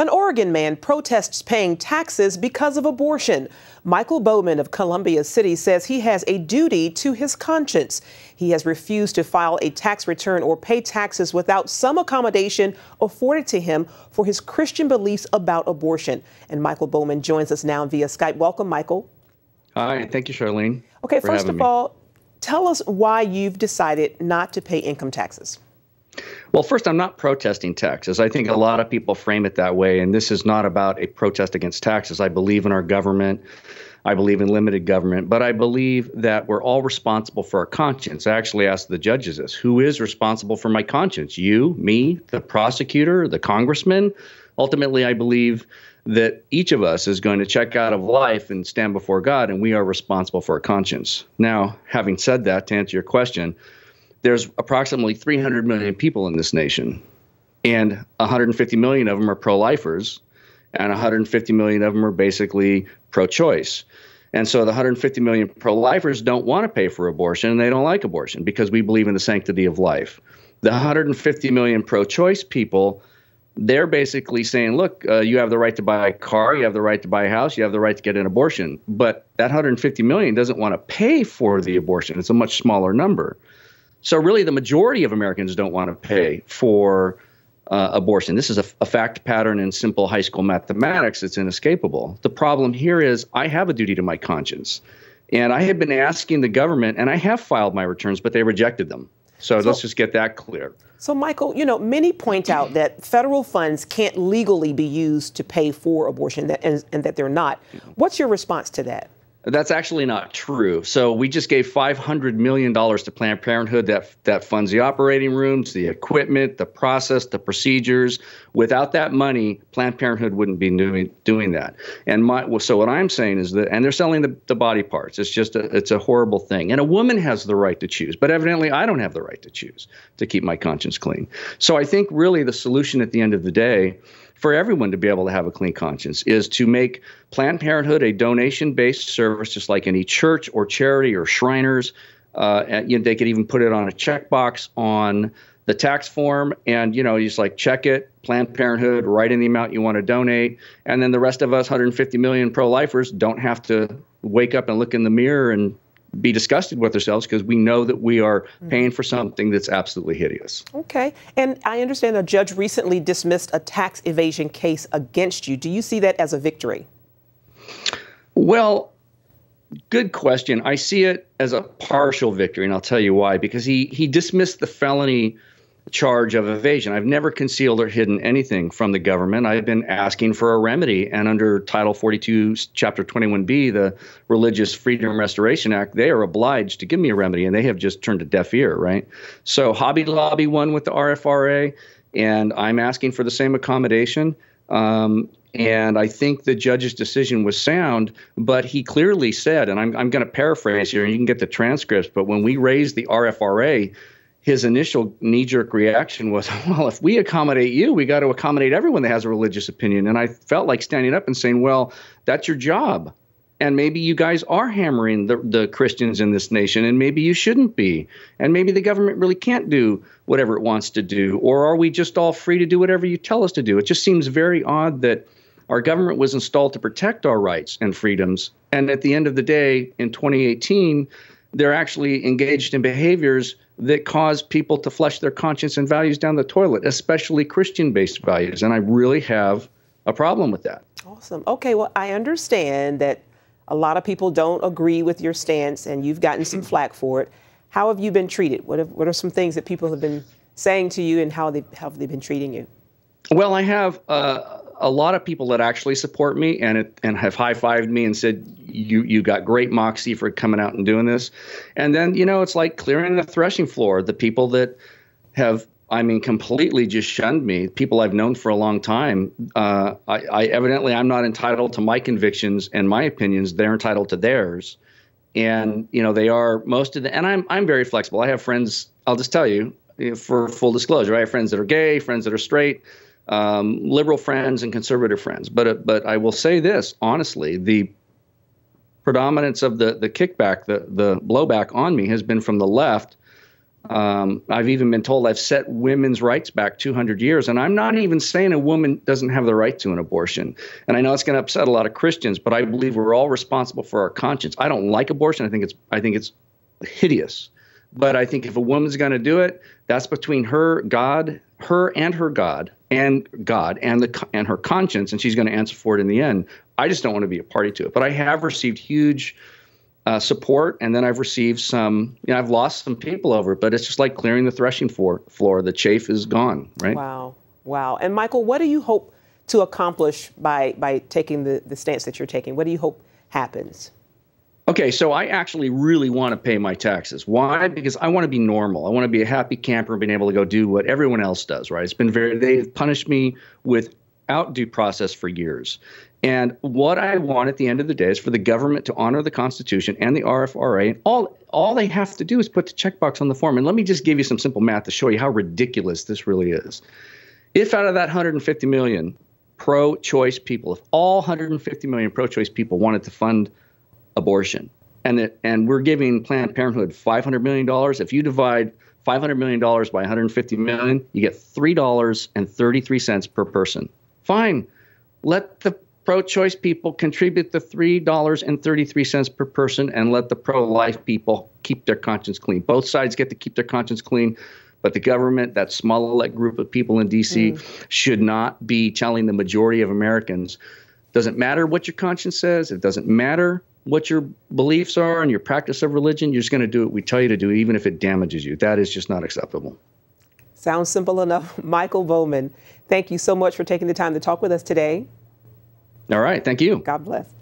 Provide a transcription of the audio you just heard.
An Oregon man protests paying taxes because of abortion. Michael Bowman of Columbia City says he has a duty to his conscience. He has refused to file a tax return or pay taxes without some accommodation afforded to him for his Christian beliefs about abortion. And Michael Bowman joins us now via Skype. Welcome, Michael. Hi, thank you, Charlene. Okay, first of all, tell us why you've decided not to pay income taxes. Well, first, I'm not protesting taxes. I think a lot of people frame it that way, and this is not about a protest against taxes. I believe in our government. I believe in limited government, but I believe that we're all responsible for our conscience. I actually asked the judges this: who is responsible for my conscience? You, me, the prosecutor, the congressman? Ultimately, I believe that each of us is going to check out of life and stand before God, and we are responsible for our conscience. Now, having said that, to answer your question, there's approximately 300 million people in this nation, and 150 million of them are pro-lifers, and 150 million of them are basically pro-choice. And so the 150 million pro-lifers don't want to pay for abortion, and they don't like abortion because we believe in the sanctity of life. The 150 million pro-choice people, they're basically saying, look, you have the right to buy a car, you have the right to buy a house, you have the right to get an abortion. But that 150 million doesn't want to pay for the abortion. It's a much smaller number. So really, the majority of Americans don't want to pay for abortion. This is a fact pattern in simple high school mathematics. It's inescapable. The problem here is I have a duty to my conscience. And I have been asking the government, and I have filed my returns, but they rejected them. So let's just get that clear. So, Michael, you know, many point out that federal funds can't legally be used to pay for abortion and that they're not. What's your response to that? That's actually not true. So we just gave $500 million to Planned Parenthood that funds the operating rooms, the equipment, the process, the procedures. Without that money, Planned Parenthood wouldn't be doing that. And so what I'm saying is that, and they're selling the body parts. It's just it's a horrible thing. And a woman has the right to choose, but evidently I don't have the right to choose to keep my conscience clean. So I think really the solution at the end of the day for everyone to be able to have a clean conscience is to make Planned Parenthood a donation-based service, just like any church or charity or Shriners. They could even put it on a checkbox on the tax form, and you just like check it, Planned Parenthood, write in the amount you want to donate, and then the rest of us, 150 million pro-lifers, don't have to wake up and look in the mirror and be disgusted with ourselves because we know that we are paying for something that's absolutely hideous. Okay. And I understand a judge recently dismissed a tax evasion case against you. Do you see that as a victory? Well, good question. I see it as a partial victory, and I'll tell you why. Because he dismissed the felony charge of evasion. I've never concealed or hidden anything from the government. I've been asking for a remedy, and under Title 42, Chapter 21B, the Religious Freedom Restoration Act, they are obliged to give me a remedy, and they have just turned a deaf ear, right? So Hobby Lobby won with the RFRA, and I'm asking for the same accommodation. And I think the judge's decision was sound, but he clearly said, and I'm going to paraphrase here, and you can get the transcripts, but when we raised the RFRA, his initial knee-jerk reaction was, well, if we accommodate you, we got to accommodate everyone that has a religious opinion. And I felt like standing up and saying, well, that's your job. And maybe you guys are hammering the Christians in this nation, and maybe you shouldn't be. And maybe the government really can't do whatever it wants to do. Or are we just all free to do whatever you tell us to do? It just seems very odd that our government was installed to protect our rights and freedoms. And at the end of the day, in 2018, they're actually engaged in behaviors that cause people to flush their conscience and values down the toilet, especially Christian-based values. And I really have a problem with that. Awesome. Okay, well, I understand that a lot of people don't agree with your stance, and you've gotten some flack for it. How have you been treated? What are some things that people have been saying to you, and how have they been treating you? Well, I have a lot of people that actually support me and have high-fived me and said, you got great moxie for coming out and doing this. And then, it's like clearing the threshing floor. The people that have, completely just shunned me, people I've known for a long time, evidently I'm not entitled to my convictions and my opinions. They're entitled to theirs. And, they are most of the, and I'm very flexible. I have friends, I'll just tell you, for full disclosure, I have friends that are gay, friends that are straight, liberal friends and conservative friends. But I will say this, honestly, the predominance of the kickback, the blowback on me has been from the left, I've even been told I've set women's rights back 200 years. And I'm not even saying a woman doesn't have the right to an abortion. And I know it's going to upset a lot of Christians, but I believe we're all responsible for our conscience. I don't like abortion. I think it's hideous. But I think if a woman's going to do it, that's between her and her God and her conscience, and she's going to answer for it in the end. I just don't want to be a party to it. But I have received huge support, and then I've received some. I've lost some people over it. But it's just like clearing the threshing floor. The chaff is gone. Right? Wow. And Michael, what do you hope to accomplish by taking the stance that you're taking? What do you hope happens? Okay, so I actually really want to pay my taxes. Why? Because I want to be normal. I want to be a happy camper and being able to go do what everyone else does, right? They've punished me without due process for years. And what I want at the end of the day is for the government to honor the Constitution and the RFRA. And all they have to do is put the checkbox on the form. And let me just give you some simple math to show you how ridiculous this really is. If out of that 150 million pro-choice people, if all 150 million pro-choice people wanted to fund abortion, and we're giving Planned Parenthood $500 million. If you divide $500 million by 150 million, you get $3.33 per person. Fine. Let the pro-choice people contribute the $3.33 per person, and let the pro-life people keep their conscience clean. Both sides get to keep their conscience clean, but the government, that small elect group of people in D.C., should not be telling the majority of Americans, doesn't matter what your conscience says, it doesn't matter what your beliefs are and your practice of religion, you're just going to do what we tell you to do, even if it damages you. That is just not acceptable. Sounds simple enough. Michael Bowman, thank you so much for taking the time to talk with us today. All right. Thank you. God bless.